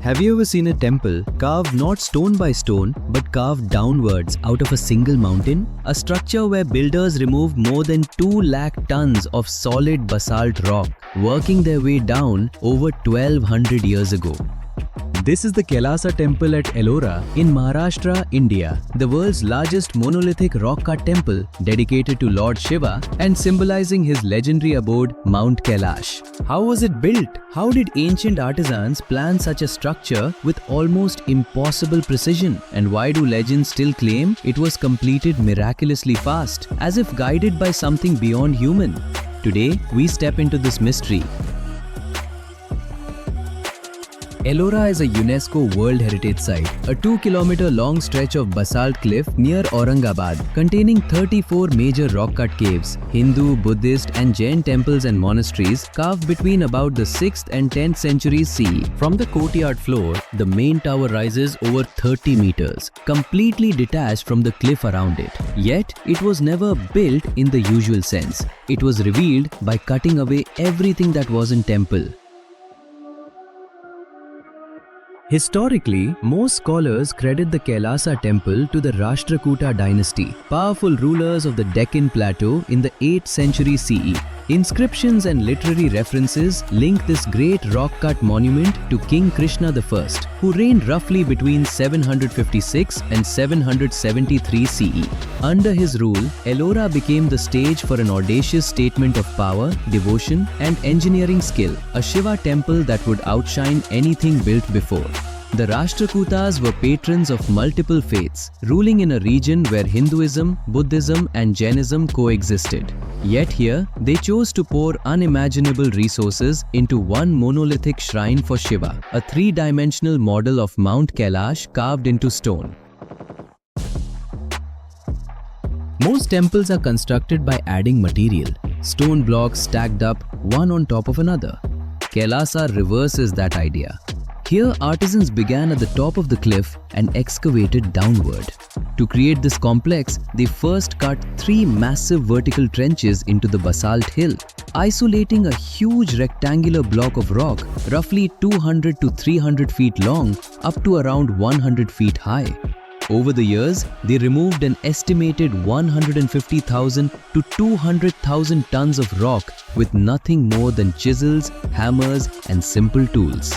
Have you ever seen a temple carved not stone by stone but carved downwards out of a single mountain? A structure where builders removed more than 2 lakh tons of solid basalt rock, working their way down over 1200 years ago. This is the Kailasa Temple at Ellora in Maharashtra, India, the world's largest monolithic rock-cut temple dedicated to Lord Shiva and symbolizing his legendary abode, Mount Kailash. How was it built? How did ancient artisans plan such a structure with almost impossible precision? And why do legends still claim it was completed miraculously fast, as if guided by something beyond human? Today, we step into this mystery. Ellora is a UNESCO World Heritage Site, a 2-kilometer long stretch of basalt cliff near Aurangabad, containing 34 major rock-cut caves, Hindu, Buddhist and Jain temples and monasteries carved between about the 6th and 10th centuries CE. From the courtyard floor, the main tower rises over 30 meters, completely detached from the cliff around it. Yet, it was never built in the usual sense. It was revealed by cutting away everything that wasn't temple. Historically, most scholars credit the Kailasa Temple to the Rashtrakuta dynasty, powerful rulers of the Deccan Plateau in the 8th century CE. Inscriptions and literary references link this great rock-cut monument to King Krishna I, who reigned roughly between 756 and 773 CE. Under his rule, Ellora became the stage for an audacious statement of power, devotion and engineering skill, a Shiva temple that would outshine anything built before. The Rashtrakutas were patrons of multiple faiths, ruling in a region where Hinduism, Buddhism and Jainism coexisted. Yet here, they chose to pour unimaginable resources into one monolithic shrine for Shiva, a 3-dimensional model of Mount Kailash carved into stone. Most temples are constructed by adding material, stone blocks stacked up one on top of another. Kailasa reverses that idea. Here, artisans began at the top of the cliff and excavated downward. To create this complex, they first cut 3 massive vertical trenches into the basalt hill, isolating a huge rectangular block of rock roughly 200 to 300 feet long up to around 100 feet high. Over the years, they removed an estimated 150,000 to 200,000 tons of rock with nothing more than chisels, hammers and simple tools.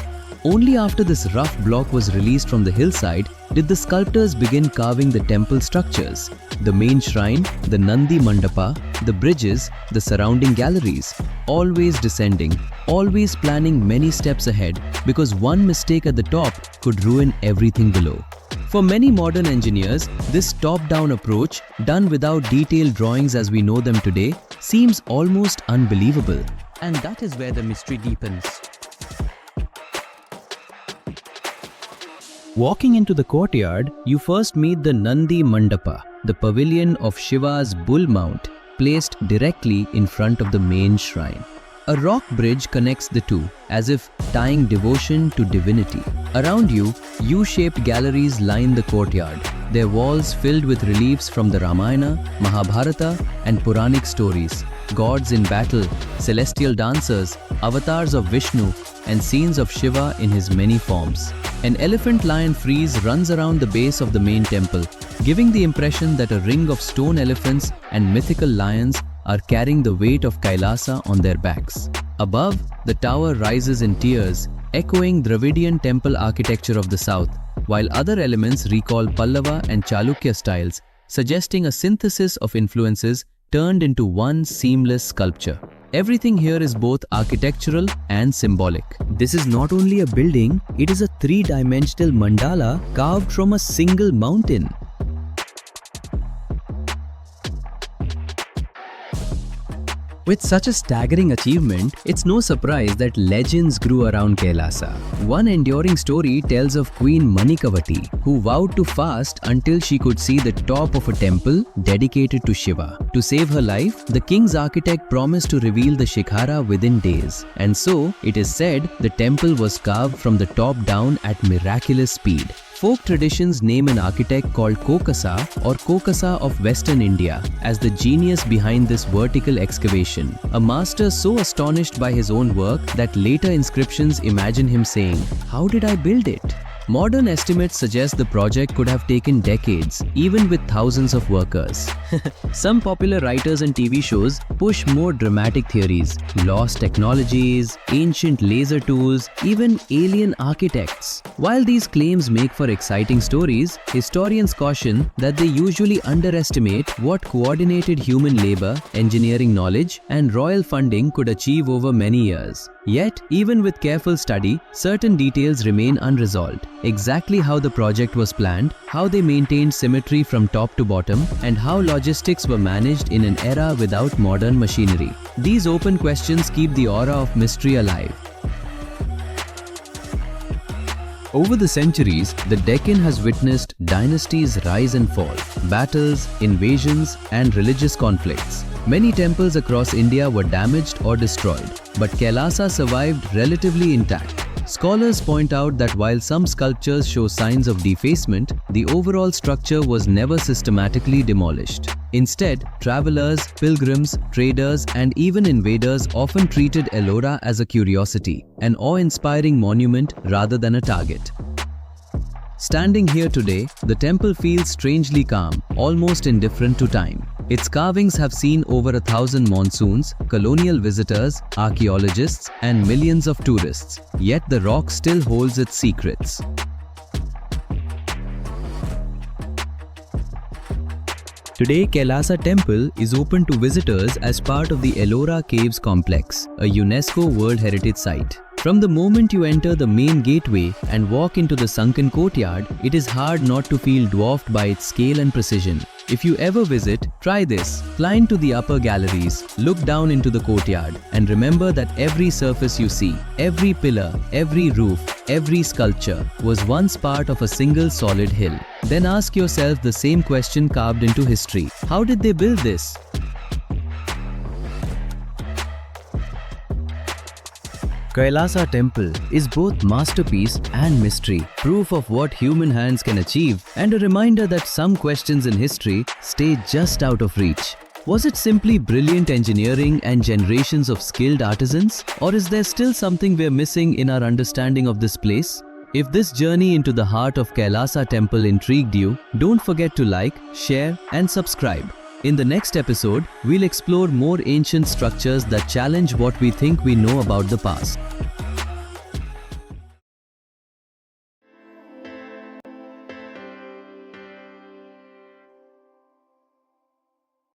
Only after this rough block was released from the hillside did the sculptors begin carving the temple structures, the main shrine, the Nandi Mandapa, the bridges, the surrounding galleries, always descending, always planning many steps ahead because one mistake at the top could ruin everything below. For many modern engineers, this top-down approach, done without detailed drawings as we know them today, seems almost unbelievable. And that is where the mystery deepens. Walking into the courtyard, you first meet the Nandi Mandapa, the pavilion of Shiva's bull mount, placed directly in front of the main shrine. A rock bridge connects the two, as if tying devotion to divinity. Around you, U-shaped galleries line the courtyard, their walls filled with reliefs from the Ramayana, Mahabharata and Puranic stories, gods in battle, celestial dancers, avatars of Vishnu and scenes of Shiva in his many forms. An elephant-lion frieze runs around the base of the main temple, giving the impression that a ring of stone elephants and mythical lions are carrying the weight of Kailasa on their backs. Above, the tower rises in tiers, echoing Dravidian temple architecture of the south, while other elements recall Pallava and Chalukya styles, suggesting a synthesis of influences turned into one seamless sculpture. Everything here is both architectural and symbolic. This is not only a building, it is a 3-dimensional mandala carved from a single mountain. With such a staggering achievement, it's no surprise that legends grew around Kailasa. One enduring story tells of Queen Manikavati, who vowed to fast until she could see the top of a temple dedicated to Shiva. To save her life, the king's architect promised to reveal the Shikhara within days. And so, it is said the temple was carved from the top down at miraculous speed. Folk traditions name an architect called Kokasa or Kokasa of Western India as the genius behind this vertical excavation, a master so astonished by his own work that later inscriptions imagine him saying, "How did I build it?" Modern estimates suggest the project could have taken decades, even with thousands of workers. Some popular writers and TV shows push more dramatic theories: lost technologies, ancient laser tools, even alien architects. While these claims make for exciting stories, historians caution that they usually underestimate what coordinated human labor, engineering knowledge, and royal funding could achieve over many years. Yet, even with careful study, certain details remain unresolved. Exactly how the project was planned, how they maintained symmetry from top to bottom, and how logistics were managed in an era without modern machinery. These open questions keep the aura of mystery alive. Over the centuries, the Deccan has witnessed dynasties rise and fall, battles, invasions, and religious conflicts. Many temples across India were damaged or destroyed, but Kailasa survived relatively intact. Scholars point out that while some sculptures show signs of defacement, the overall structure was never systematically demolished. Instead, travelers, pilgrims, traders, and even invaders often treated Ellora as a curiosity, an awe-inspiring monument rather than a target. Standing here today, the temple feels strangely calm, almost indifferent to time. Its carvings have seen over 1,000 monsoons, colonial visitors, archaeologists, and millions of tourists. Yet the rock still holds its secrets. Today, Kailasa Temple is open to visitors as part of the Ellora Caves Complex, a UNESCO World Heritage Site. From the moment you enter the main gateway and walk into the sunken courtyard, it is hard not to feel dwarfed by its scale and precision. If you ever visit, try this. Climb to the upper galleries, look down into the courtyard, and remember that every surface you see, every pillar, every roof, every sculpture was once part of a single solid hill. Then ask yourself the same question carved into history. How did they build this? Kailasa Temple is both masterpiece and mystery, proof of what human hands can achieve, and a reminder that some questions in history stay just out of reach. Was it simply brilliant engineering and generations of skilled artisans? Or is there still something we're missing in our understanding of this place? If this journey into the heart of Kailasa Temple intrigued you, don't forget to like, share, and subscribe. In the next episode, we'll explore more ancient structures that challenge what we think we know about the past.